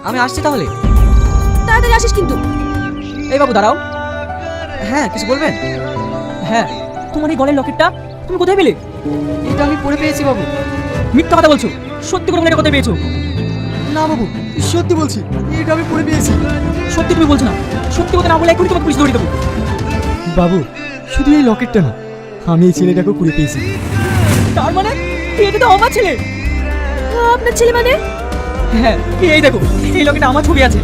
আমি আসছি তাহলে। তাড়াতাড়ি আসিস কিন্তু। এই বাবু দাঁড়াও। হ্যাঁ কিছু বলবেন? হ্যাঁ, তোমার এই গলের লকেটটা তুমি কোথায় পেলে? এটা আমি পরে পেয়েছি বাবু। মিথ্যা কথা বলছো, সত্যি করে বলে এটা কোথায় পেয়েছো? না বাবু, সত্যি বলছি, এটা আমি পরে পেয়েছি। সত্যি তুমি বলছো না? সত্যি কথা না বলে এখনই তোমাকে পুলিশ ধরে দেবো। বাবু, শুধু এই লকেটটা না, আমি এই ছেলেটাকেও কুড়ে পেয়েছি। তার মানে এটা তো আমার ছেলে। আপনার ছেলে মানে? হ্যাঁ, এই দেখো, এই লকেটে আমার ছবি আছে।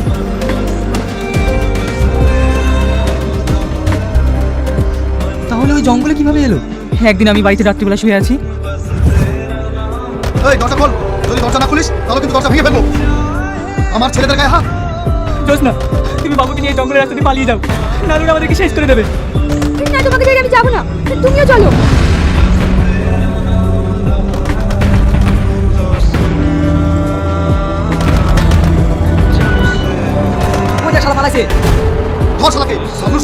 তাহলে ওই জঙ্গলে কিভাবে এলো? একদিন আমি বাড়িতে রাত্রিবেলা শুয়ে আছি। এই দরজা খোল, যদি দরজা না খুলিস তাহলে কিন্তু দরজা ভেঙে ফেলবো। আমার ছেলেদের গায়ে হাত। জোসনা, তুমি বাবুকে নিয়ে জঙ্গলের রাস্তা দিয়ে পালিয়ে যাও, নাহলে ওরা আমাদেরকে শেষ করে দেবে। না, তোমাকে ছেড়ে আমি যাবো না, তুমিও চলো। ওই দেখ শালা পালাইছে। ধর শালাকে, সাহস।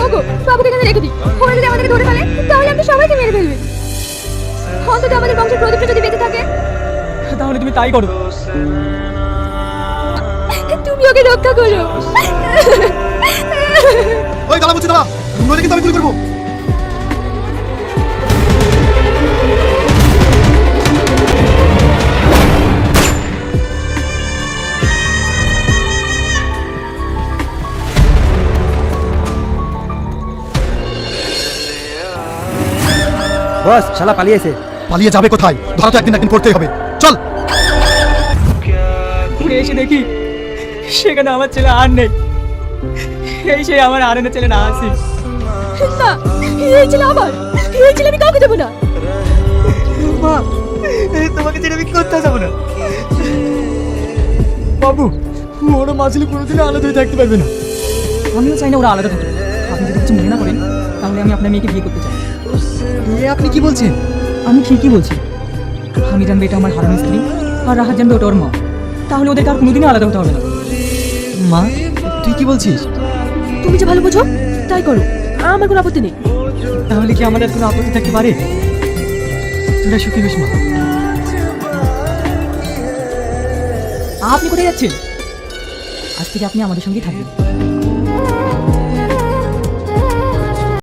ওগো, বাবুকে এখানে রেখে দিই। ওরা যদি আমাদেরকে ধরে ফেলে তাহলে আপনি সবাইকে মেরে ফেলবে। অন্তত আমাদের বংশের প্রদীপটা যদি বেঁচে থাকে। তাহলে তুমি তাই করো। তুমি ওকে রক্ষা করো। ওই দাঁড়া বলছি, দাঁড়া, নইলে কিন্তু আমি গুলি করবো। বস, শালা পালিয়েছে। পালিয়ে যাবে কোথায়? ধরা তো একদিন একদিন পড়তেই হবে। চল। ঘুরে এসে দেখি সেখানে আমার ছেলে আর নেই। এই সেই আমার আরেনা ছেলে না আসি। না, এই ছেলে আমার। এই ছেলে আমি কাউকে দেবো না। মা, তোমাকে ছেড়ে আমি কোথাও যাবো না। বাবু, ওরা মা ছেলে কোনোদিনও আলাদা হয়ে থাকতে পারবে না। আমিও চাই না ওরা আলাদা থাকুক। আপনি যদি কিছু মনে না করেন তাহলে আমি আপনার মেয়েকে বিয়ে করতে চাই। আপনি কি বলছেন? আমি ঠিকই বলছি। আমি জানবো এটা আমার হারানো স্ত্রী, আর রাহাত জানবে ওটা ওর মা। তাহলে ওদেরকে আর কোনোদিনই আলাদা হতে হবে না। মা, তুই কি বলছিস? তুমি যে ভালো বোঝো তাই করো, আমার কোনো আপত্তি নেই। তাহলে কি আমাদের কোনো আপত্তি থাকতে পারে? তোরা সুখী হোস মা। আপনি কোথায় যাচ্ছেন? আজ থেকে আপনি আমাদের সঙ্গেই থাকবেন।